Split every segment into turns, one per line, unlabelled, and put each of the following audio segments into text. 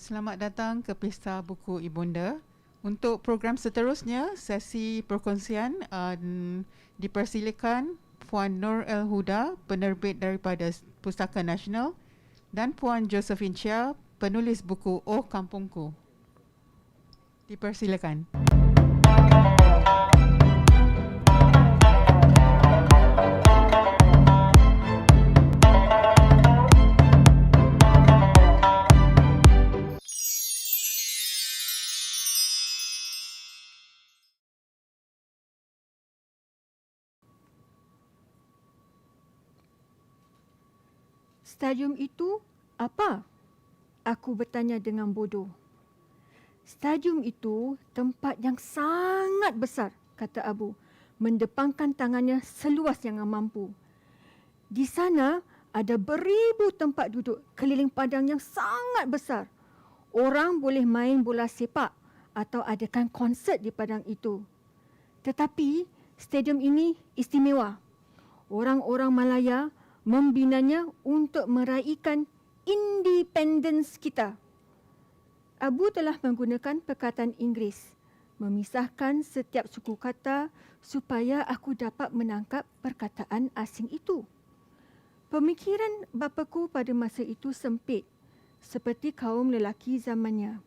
Selamat datang ke Pesta Buku Ibunda. Untuk program seterusnya, sesi perkongsian dipersilakan Puan Nur-El Hudaa, penerbit daripada Pustaka Nasional, dan Puan Josephine Chia, penulis buku Oh Kampungku. Dipersilakan.
Stadium itu apa? Aku bertanya dengan bodoh. Stadium itu tempat yang sangat besar, kata Abu, mendepangkan tangannya seluas yang mampu. Di sana ada beribu tempat duduk keliling padang yang sangat besar. Orang boleh main bola sepak atau adakan konsert di padang itu. Tetapi stadium ini istimewa. Orang-orang Malaya membinanya untuk meraihkan independence kita. Abu telah menggunakan perkataan Inggeris, memisahkan setiap suku kata supaya aku dapat menangkap perkataan asing itu. Pemikiran bapaku pada masa itu sempit, seperti kaum lelaki zamannya.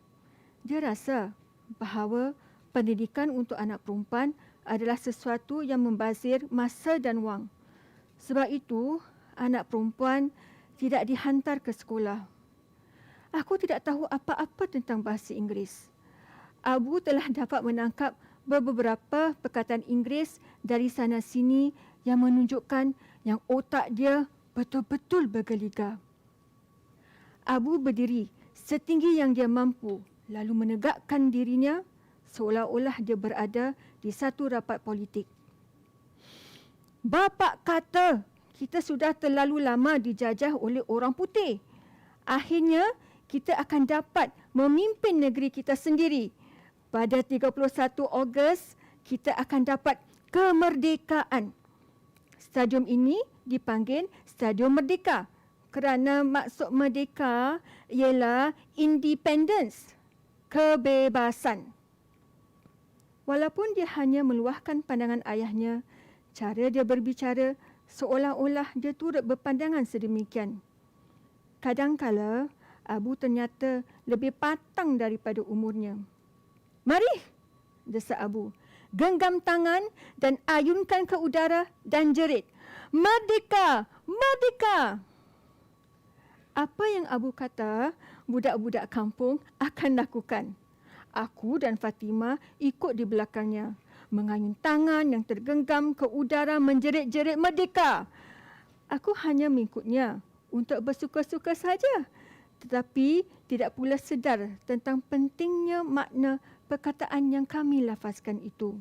Dia rasa bahawa pendidikan untuk anak perempuan adalah sesuatu yang membazir masa dan wang. Sebab itu, anak perempuan tidak dihantar ke sekolah. Aku tidak tahu apa-apa tentang bahasa Inggeris. Abu telah dapat menangkap beberapa perkataan Inggeris dari sana sini yang menunjukkan yang otak dia betul-betul bergeliga. Abu berdiri setinggi yang dia mampu, lalu menegakkan dirinya seolah-olah dia berada di satu rapat politik. Bapa kata kita sudah terlalu lama dijajah oleh orang putih. Akhirnya, kita akan dapat memimpin negeri kita sendiri. Pada 31 Ogos, kita akan dapat kemerdekaan. Stadium ini dipanggil Stadium Merdeka kerana maksud merdeka ialah independence, kebebasan. Walaupun dia hanya meluahkan pandangan ayahnya, cara dia berbicara seolah-olah dia turut berpandangan sedemikian. Kadangkala, Abu ternyata lebih patang daripada umurnya. Mari, desak Abu. Genggam tangan dan ayunkan ke udara dan jerit. Merdeka! Merdeka! Apa yang Abu kata, budak-budak kampung akan lakukan. Aku dan Fatimah ikut di belakangnya, mengayun tangan yang tergenggam ke udara menjerit-jerit merdeka. Aku hanya mengikutnya untuk bersuka-suka saja, tetapi tidak pula sedar tentang pentingnya makna perkataan yang kami lafazkan itu.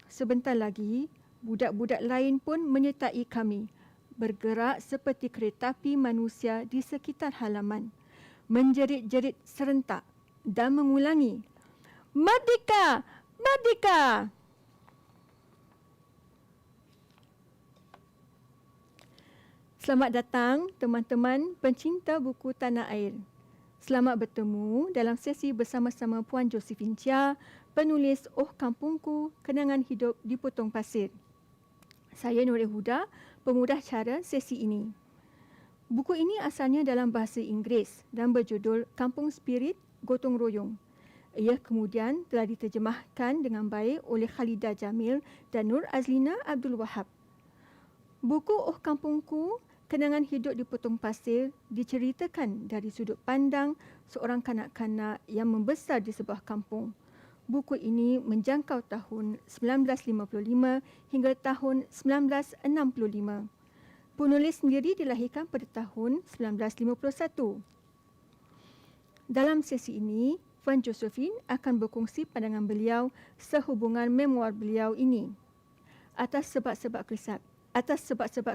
Sebentar lagi, budak-budak lain pun menyertai kami, bergerak seperti kereta api manusia di sekitar halaman, menjerit-jerit serentak dan mengulangi, Merdeka! Merdeka! Selamat datang teman-teman pencinta buku tanah air. Selamat bertemu dalam sesi bersama-sama Puan Josephine Chia, penulis Oh Kampungku, Kenangan Hidup di Potong Pasir. Saya Nur-El Hudaa, pemudah cara sesi ini. Buku ini asalnya dalam bahasa Inggeris dan berjudul Kampung Spirit, Gotong Royong. Ia kemudian telah diterjemahkan dengan baik oleh Khalidah Jamil dan Nurazlina Abdul Wahab. Buku Oh Kampungku, Kenangan Hidup di Potong Pasir diceritakan dari sudut pandang seorang kanak-kanak yang membesar di sebuah kampung. Buku ini menjangkau tahun 1955 hingga tahun 1965. Penulis sendiri dilahirkan pada tahun 1951. Dalam sesi ini, Puan Josephine akan berkongsi pandangan beliau sehubungan memoir beliau ini. Atas sebab-sebab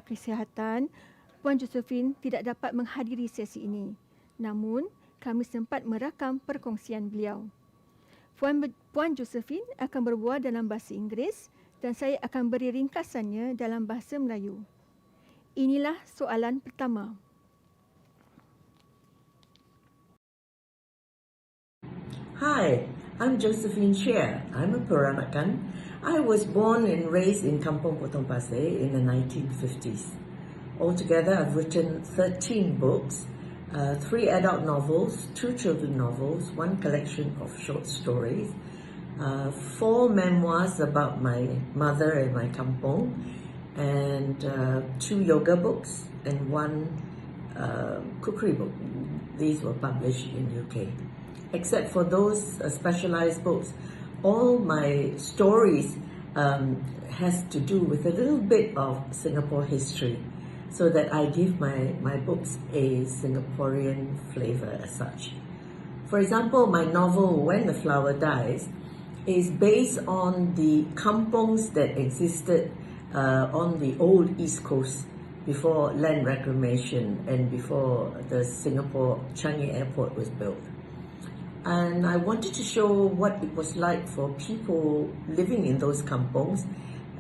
kesihatan, Puan Josephine tidak dapat menghadiri sesi ini. Namun, kami sempat merakam perkongsian beliau. Puan Josephine akan berbual dalam bahasa Inggeris dan saya akan beri ringkasannya dalam bahasa Melayu. Inilah soalan pertama.
Hi, I'm Josephine Chia. I'm a Peranakan. I was born and raised in Kampungku, Potong Pasir in the 1950s. Altogether, I've written 13 books, 3 adult novels, 2 children novels, 1 collection of short stories, 4 memoirs about my mother and my kampung, and 2 yoga books and 1 cookery book. These were published in UK. Except for those specialized books, all my stories has to do with a little bit of Singapore history, so that I give my books a Singaporean flavor as such. For example, my novel When the Flower Dies is based on the kampungs that existed on the old East Coast before land reclamation and before the Singapore Changi Airport was built. And I wanted to show what it was like for people living in those kampungs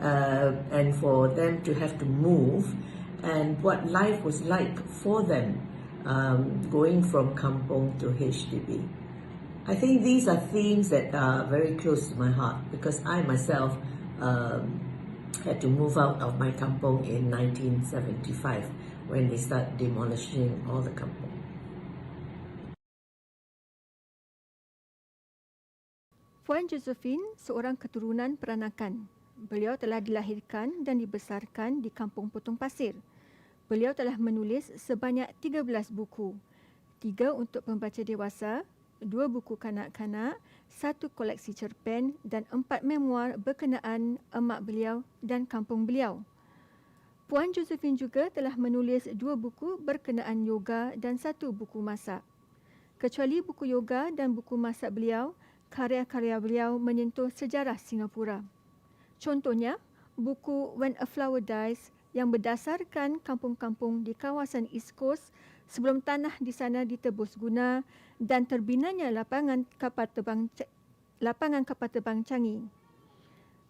and for them to have to move, and what life was like for them going from kampung to HDB. I think these are themes that are very close to my heart because I myself had to move out of my kampung in 1975 when they started demolishing all the kampung.
Puan Josephine seorang keturunan Peranakan. Beliau telah dilahirkan dan dibesarkan di Kampung Potong Pasir. Beliau telah menulis sebanyak 13 buku, 3 untuk pembaca dewasa, 2 buku kanak-kanak, 1 koleksi cerpen dan 4 memoir berkenaan emak beliau dan kampung beliau. Puan Josephine juga telah menulis 2 buku berkenaan yoga dan 1 buku masak. Kecuali buku yoga dan buku masak beliau, karya-karya beliau menyentuh sejarah Singapura. Contohnya, buku When a Flower Dies yang berdasarkan kampung-kampung di kawasan East Coast sebelum tanah di sana ditebus guna dan terbinanya lapangan kapal terbang Changi.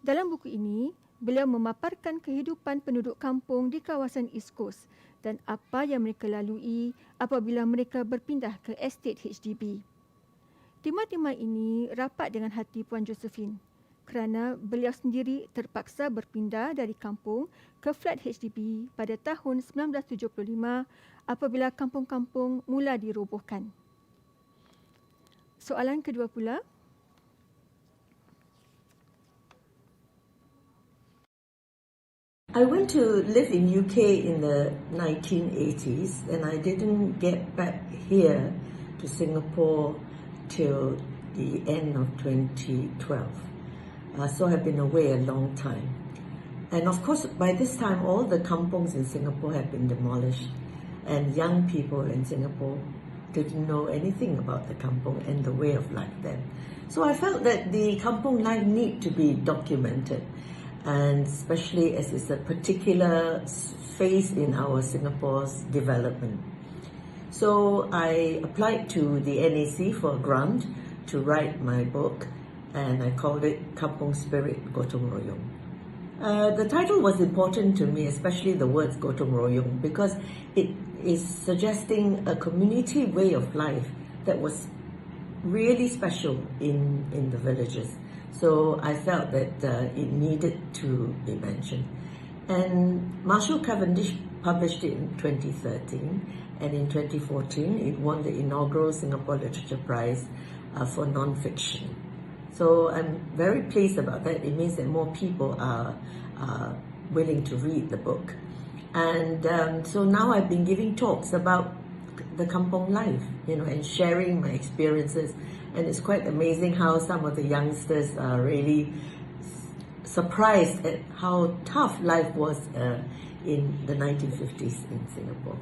Dalam buku ini, beliau memaparkan kehidupan penduduk kampung di kawasan East Coast dan apa yang mereka lalui apabila mereka berpindah ke estate HDB. Tema-tema ini rapat dengan hati Puan Josephine kerana beliau sendiri terpaksa berpindah dari kampung ke flat HDB pada tahun 1975 apabila kampung-kampung mula dirobohkan. Soalan kedua pula.
I went to live in UK in the 1980s and I didn't get back here to Singapore till the end of 2012. So I've been away a long time. And of course, by this time, all the kampungs in Singapore have been demolished and young people in Singapore didn't know anything about the kampung and the way of life then. So I felt that the kampung life need to be documented, and especially as it's a particular phase in our Singapore's development. So I applied to the NAC for a grant to write my book, and I called it Kampung Spirit Gotong Royong. The title was important to me, especially the words Gotong Royong, because it is suggesting a community way of life that was really special in the villages. So I felt that it needed to be mentioned. And Marshall Cavendish published it in 2013. And in 2014, it won the inaugural Singapore Literature Prize for non-fiction. So I'm very pleased about that. It means that more people are willing to read the book. And so now I've been giving talks about the kampung life, and sharing my experiences. And it's quite amazing how some of the youngsters are really surprised at how tough life was in the 1950s in Singapore.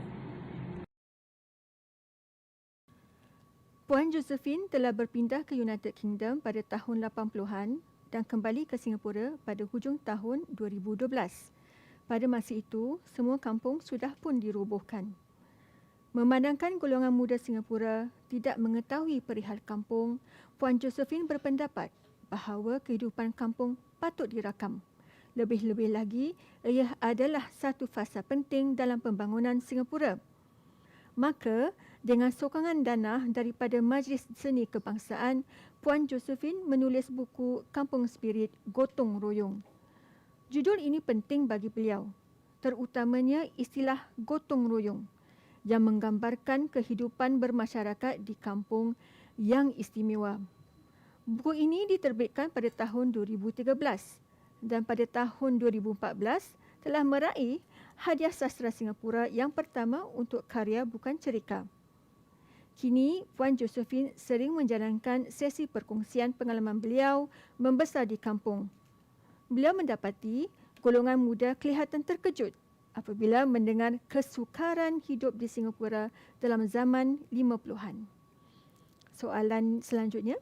Puan Josephine telah berpindah ke United Kingdom pada tahun 80-an dan kembali ke Singapura pada hujung tahun 2012. Pada masa itu, semua kampung sudah pun dirobohkan. Memandangkan golongan muda Singapura tidak mengetahui perihal kampung, Puan Josephine berpendapat bahawa kehidupan kampung patut dirakam. Lebih-lebih lagi, ia adalah satu fasa penting dalam pembangunan Singapura. Maka, Dengan sokongan dana daripada Majlis Seni Kebangsaan, Puan Josephine menulis buku Kampung Spirit Gotong Royong. Judul ini penting bagi beliau, terutamanya istilah gotong royong yang menggambarkan kehidupan bermasyarakat di kampung yang istimewa. Buku ini diterbitkan pada tahun 2013 dan pada tahun 2014 telah meraih Hadiah Sastera Singapura yang pertama untuk karya bukan cerita. Kini, Puan Josephine sering menjalankan sesi perkongsian pengalaman beliau membesar di kampung. Beliau mendapati golongan muda kelihatan terkejut apabila mendengar kesukaran hidup di Singapura dalam zaman 50-an. Soalan selanjutnya.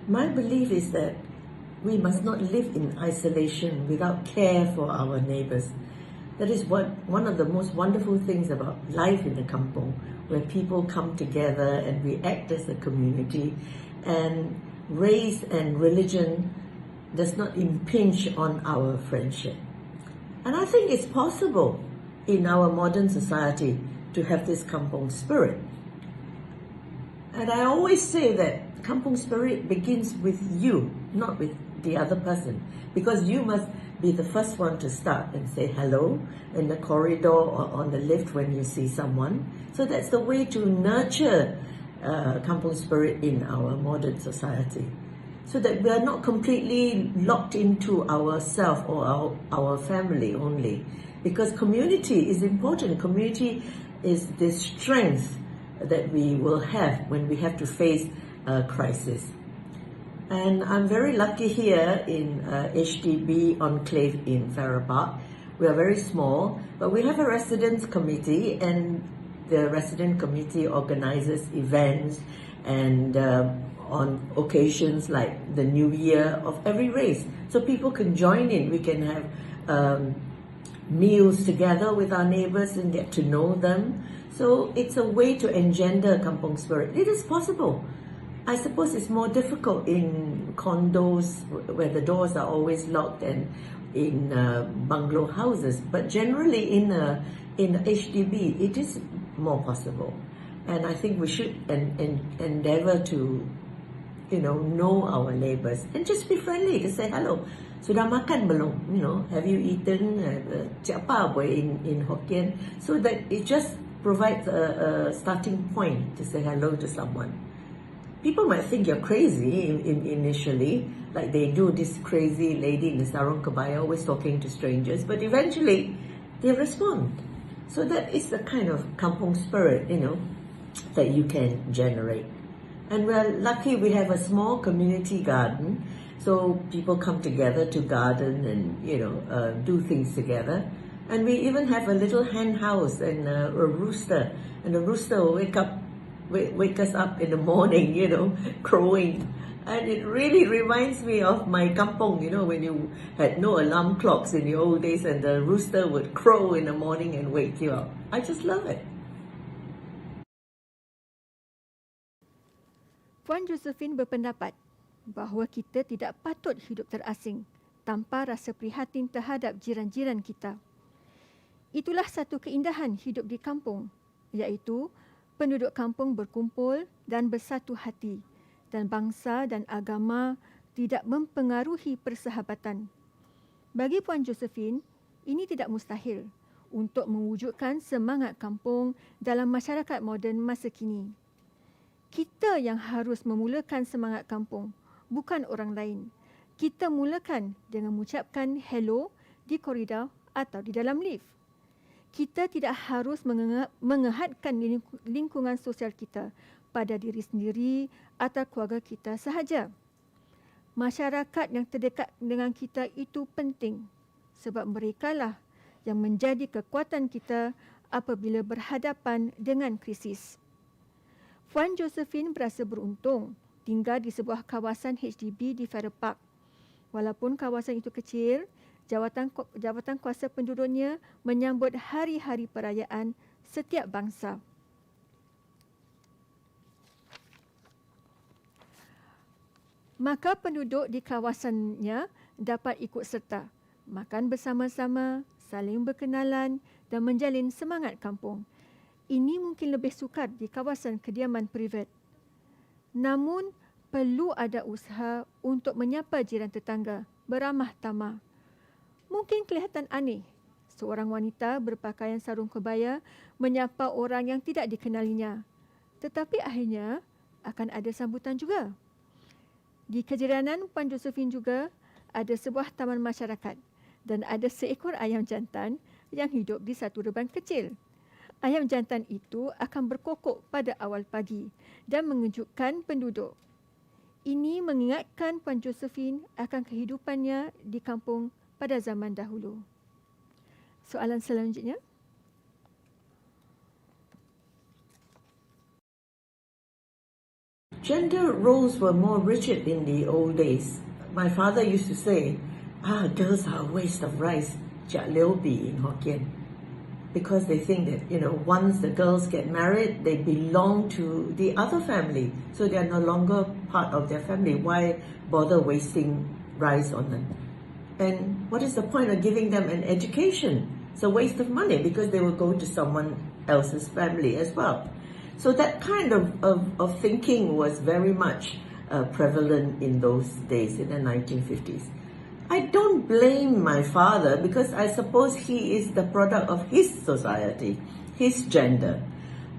My belief is that we must not live in isolation without care for our neighbours. That is one of the most wonderful things about life in the kampung, where people come together and we act as a community, and race and religion does not impinge on our friendship. And I think it's possible in our modern society to have this kampung spirit. And I always say that kampung spirit begins with you, not with the other person, because you must be the first one to start and say hello in the corridor or on the lift when you see someone. So that's the way to nurture kampung spirit in our modern society, so that we are not completely locked into ourselves or our family only, because community is important. Community is the strength that we will have when we have to face a crisis. And I'm very lucky here in HDB Enclave in Farrer Park. We are very small, but we have a residents committee, and the resident committee organizes events and on occasions like the New Year of every race. So people can join in. We can have meals together with our neighbors and get to know them. So it's a way to engender kampung spirit. It is possible. I suppose it's more difficult in condos where the doors are always locked and in bungalow houses. But generally in HDB, it is more possible. And I think we should endeavor to, know our neighbors and just be friendly, to say hello. Sudah makan belum? Have you eaten? Siapa boy in Hokkien? So that it just provides a starting point to say hello to someone. People might think you're crazy initially, like they do, this crazy lady in the sarong kebaya always talking to strangers, but eventually they respond. So that is the kind of kampung spirit, that you can generate. And we're lucky we have a small community garden, so people come together to garden and, do things together. And we even have a little hen house and a rooster, and the rooster will wake us up in the morning, crowing. And it really reminds me of my kampung, when you had no alarm clocks in the old days and the rooster would crow in the morning and wake you up. I just love it.
Puan Josephine berpendapat bahawa kita tidak patut hidup terasing tanpa rasa prihatin terhadap jiran-jiran kita. Itulah satu keindahan hidup di kampung, iaitu penduduk kampung berkumpul dan bersatu hati, dan bangsa dan agama tidak mempengaruhi persahabatan. Bagi Puan Josephine, ini tidak mustahil untuk mewujudkan semangat kampung dalam masyarakat moden masa kini. Kita yang harus memulakan semangat kampung, bukan orang lain. Kita mulakan dengan mengucapkan hello di koridor atau di dalam lift. Kita tidak harus mengehadkan lingkungan sosial kita pada diri sendiri atau keluarga kita sahaja. Masyarakat yang terdekat dengan kita itu penting, sebab merekalah yang menjadi kekuatan kita apabila berhadapan dengan krisis. Puan Josephine berasa beruntung tinggal di sebuah kawasan HDB di Farrer Park. Walaupun kawasan itu kecil, jawatan kuasa penduduknya menyambut hari-hari perayaan setiap bangsa. Maka penduduk di kawasannya dapat ikut serta makan bersama-sama, saling berkenalan dan menjalin semangat kampung. Ini mungkin lebih sukar di kawasan kediaman privat. Namun, perlu ada usaha untuk menyapa jiran tetangga, beramah tamah. Mungkin kelihatan aneh, seorang wanita berpakaian sarung kebaya menyapa orang yang tidak dikenalinya. Tetapi akhirnya akan ada sambutan juga. Di kejiranan Puan Josephine juga ada sebuah taman masyarakat dan ada seekor ayam jantan yang hidup di satu reban kecil. Ayam jantan itu akan berkokok pada awal pagi dan mengejutkan penduduk. Ini mengingatkan Puan Josephine akan kehidupannya di kampung pada zaman dahulu. Soalan selanjutnya.
Gender roles were more rigid in the old days. My father used to say, girls are a waste of rice, jiak liu bi in Hokkien. Because they think that, once the girls get married, they belong to the other family. So they are no longer part of their family. Why bother wasting rice on them? And what is the point of giving them an education? It's a waste of money because they will go to someone else's family as well. So that kind of thinking was very much prevalent in those days, in the 1950s. I don't blame my father because I suppose he is the product of his society, his gender.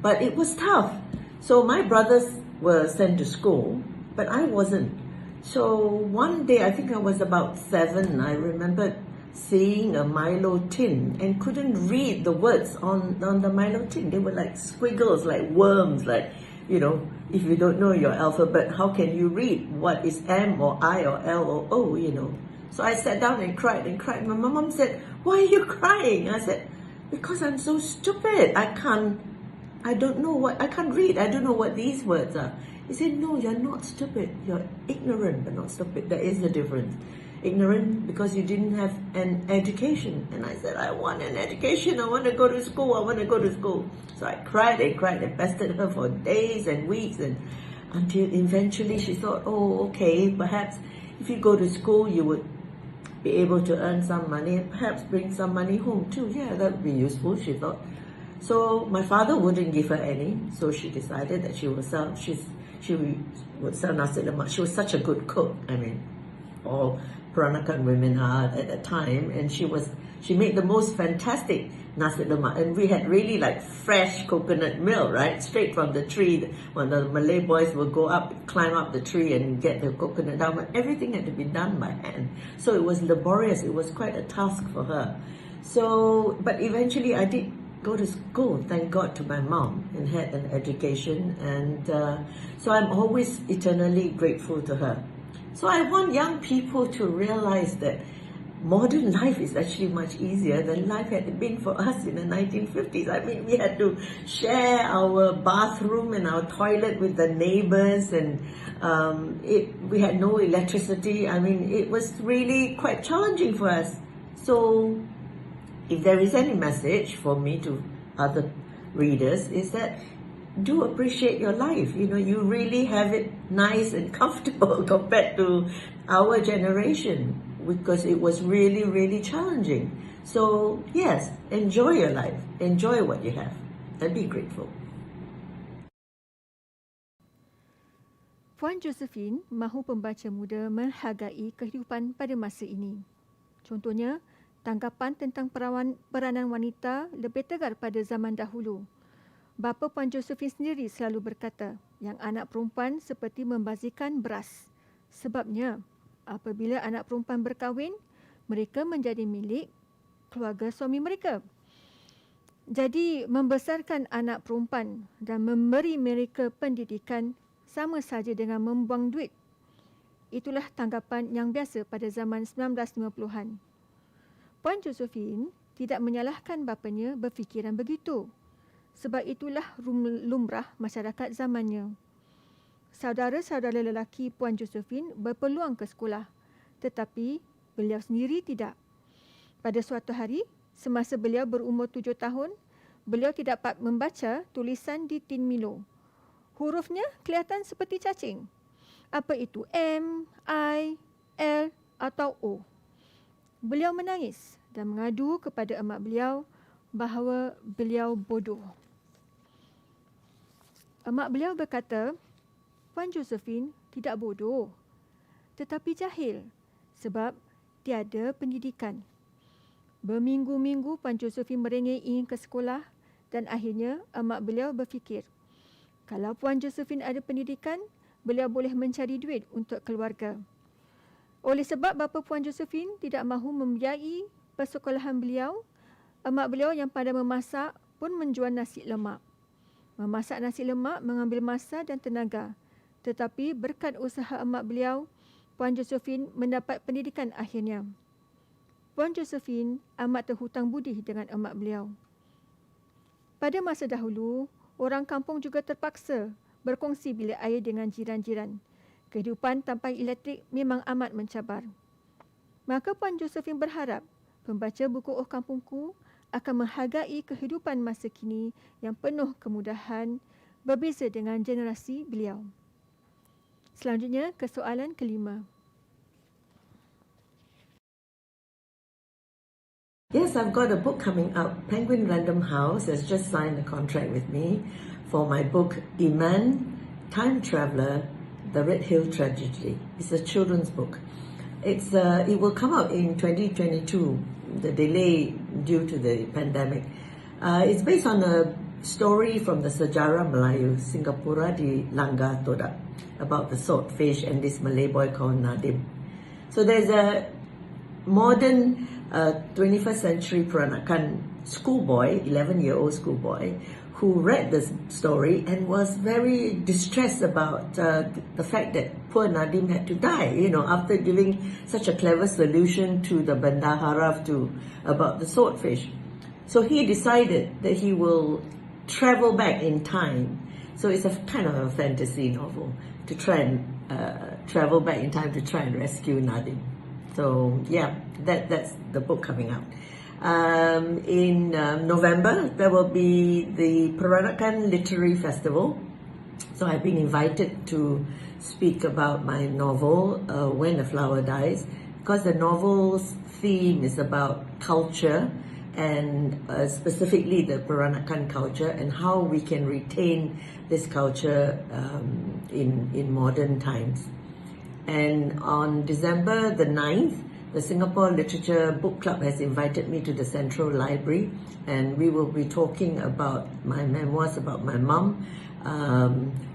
But it was tough. So my brothers were sent to school, but I wasn't. So one day, I think I was about 7, I remember seeing a Milo tin and couldn't read the words on the Milo tin. They were like squiggles, like worms, like, if you don't know your alphabet, how can you read what is M or I or L or O, So I sat down and cried and cried. My mom said, "Why are you crying?" I said, "Because I'm so stupid. I can't read. I don't know what these words are." He said, "No, you're not stupid. You're ignorant but not stupid. There is a difference. Ignorant because you didn't have an education." And I said, "I want an education. I want to go to school. I want to go to school." So I cried and cried and pestered her for days and weeks, and until eventually she thought, "Oh, okay, perhaps if you go to school, you would be able to earn some money and perhaps bring some money home too. Yeah, that would be useful," she thought. So my father wouldn't give her any, so she decided that she would sell nasi lemak. She was such a good cook. I mean, all Peranakan women are at that time, and she made the most fantastic nasi lemak, and we had really like fresh coconut milk, right, straight from the tree. When the Malay boys would climb up the tree and get the coconut down, but everything had to be done by hand. So it was laborious. It was quite a task for her. So, but eventually I did go to school, thank God to my mom, and had an education, and so I'm always eternally grateful to her. So I want young people to realize that modern life is actually much easier than life had been for us in the 1950s. I mean, we had to share our bathroom and our toilet with the neighbors, and we had no electricity. I mean, it was really quite challenging for us. So if there is any message for me to other readers, is that do appreciate your life. You really have it nice and comfortable compared to our generation, because it was really, really challenging. So yes, enjoy your life, enjoy what you have, and be grateful.
Puan Josephine mahu pembaca muda menghargai kehidupan pada masa ini. Contohnya, tanggapan tentang peranan wanita lebih tegar pada zaman dahulu. Bapa Puan Josephine sendiri selalu berkata yang anak perempuan seperti membazirkan beras. Sebabnya, apabila anak perempuan berkahwin, mereka menjadi milik keluarga suami mereka. Jadi, membesarkan anak perempuan dan memberi mereka pendidikan sama saja dengan membuang duit. Itulah tanggapan yang biasa pada zaman 1950-an. Puan Josephine tidak menyalahkan bapanya berfikiran begitu. Sebab itulah lumrah masyarakat zamannya. Saudara-saudara lelaki Puan Josephine berpeluang ke sekolah, tetapi beliau sendiri tidak. Pada suatu hari, semasa beliau berumur 7 tahun, beliau tidak dapat membaca tulisan di tin Milo. Hurufnya kelihatan seperti cacing. Apa itu M, I, L atau O? Beliau menangis dan mengadu kepada emak beliau bahawa beliau bodoh. Emak beliau berkata, Puan Josephine tidak bodoh, tetapi jahil sebab tiada pendidikan. Berminggu-minggu Puan Josephine merengek ingin ke sekolah dan akhirnya emak beliau berfikir, kalau Puan Josephine ada pendidikan, beliau boleh mencari duit untuk keluarga. Oleh sebab bapa Puan Josephine tidak mahu membiayai persekolahan beliau, emak beliau yang pandai memasak pun menjual nasi lemak. Memasak nasi lemak mengambil masa dan tenaga. Tetapi berkat usaha emak beliau, Puan Josephine mendapat pendidikan akhirnya. Puan Josephine amat terhutang budi dengan emak beliau. Pada masa dahulu, orang kampung juga terpaksa berkongsi bilik air dengan jiran-jiran. Kehidupan tanpa elektrik memang amat mencabar. Maka Puan Josephine berharap pembaca buku Oh Kampungku akan menghargai kehidupan masa kini yang penuh kemudahan berbeza dengan generasi beliau. Selanjutnya ke soalan kelima.
Yes, I've got a book coming out. Penguin Random House has just signed a contract with me for my book Iman, Time Traveller, The Red Hill Tragedy. It's a children's book. It will come out in 2022, the delay due to the pandemic. It's based on a story from the Sejarah Melayu, Singapura di Langgar Todak, about the swordfish and this Malay boy called Nadim. So there's a modern 21st century Peranakan schoolboy, 11-year-old schoolboy, who read this story and was very distressed about the fact that poor Nadim had to die, after giving such a clever solution to the bendahara about the swordfish. So he decided that he will travel back in time. So it's a kind of a fantasy novel to try and travel back in time to try and rescue Nadim. So yeah, that's the book coming out. In November, there will be the Peranakan Literary Festival. So I've been invited to speak about my novel, When a Flower Dies, because the novel's theme is about culture and specifically the Peranakan culture and how we can retain this culture in modern times. And on December the 9th, the Singapore Literature Book Club has invited me to the Central Library, and we will be talking about my memoirs about my mum,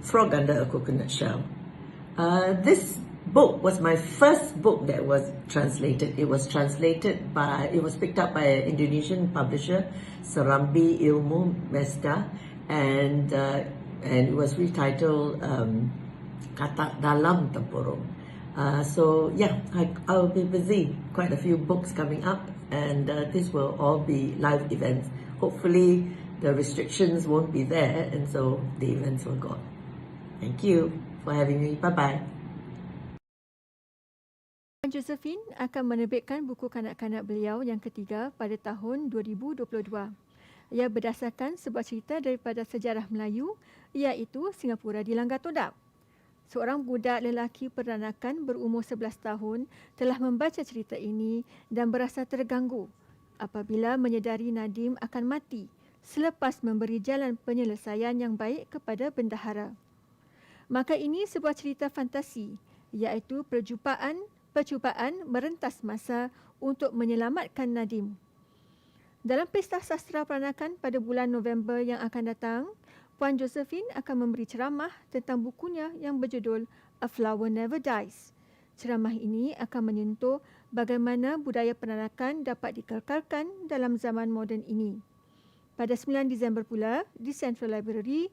Frog Under a Coconut Shell. This book was my first book that was translated. It was picked up by an Indonesian publisher, Serambi Ilmu Mesta, and it was retitled Kata Dalam Tempurung. So yeah, I'll be busy. Quite a few books coming up, and this will all be live events. Hopefully the restrictions won't be there, and so the events will go on. Thank you for having me. Bye-bye.
Josephine akan menerbitkan buku kanak-kanak beliau yang ketiga pada tahun 2022. Ia berdasarkan sebuah cerita daripada sejarah Melayu, iaitu Singapura di Langgar Todak. Seorang budak lelaki Peranakan berumur 11 tahun telah membaca cerita ini dan berasa terganggu apabila menyedari Nadim akan mati selepas memberi jalan penyelesaian yang baik kepada bendahara. Maka ini sebuah cerita fantasi, iaitu percubaan merentas masa untuk menyelamatkan Nadim. Dalam Pesta Sastera Peranakan pada bulan November yang akan datang, Puan Josephine akan memberi ceramah tentang bukunya yang berjudul A Flower Never Dies. Ceramah ini akan menyentuh bagaimana budaya Peranakan dapat dikekalkan dalam zaman moden ini. Pada 9 Disember pula, di Central Library,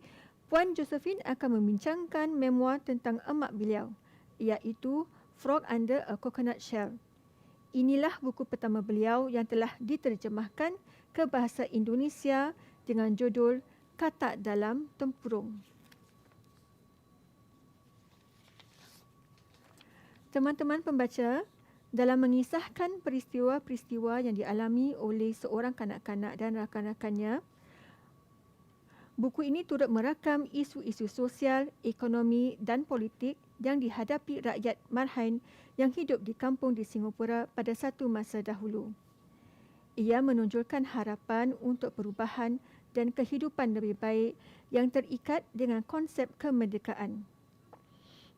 Puan Josephine akan membincangkan memoir tentang emak beliau, iaitu Frog Under a Coconut Shell. Inilah buku pertama beliau yang telah diterjemahkan ke bahasa Indonesia dengan judul Kata Dalam Tempurung. Teman-teman pembaca, dalam mengisahkan peristiwa-peristiwa yang dialami oleh seorang kanak-kanak dan rakan-rakannya, Buku ini turut merakam isu-isu sosial, ekonomi dan politik yang dihadapi rakyat marhain yang hidup di kampung di Singapura pada satu masa dahulu. Ia menonjolkan harapan untuk perubahan dan kehidupan lebih baik yang terikat dengan konsep kemerdekaan.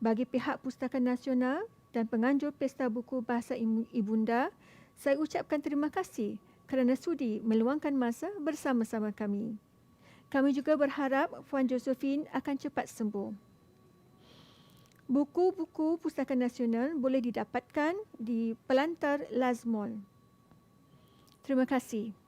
Bagi pihak Pustaka Nasional dan penganjur Pesta Buku Bahasa Ibunda, saya ucapkan terima kasih kerana sudi meluangkan masa bersama-sama kami. Kami juga berharap Puan Josephine akan cepat sembuh. Buku-buku Pustaka Nasional boleh didapatkan di Pelantar Lazmol. Terima kasih.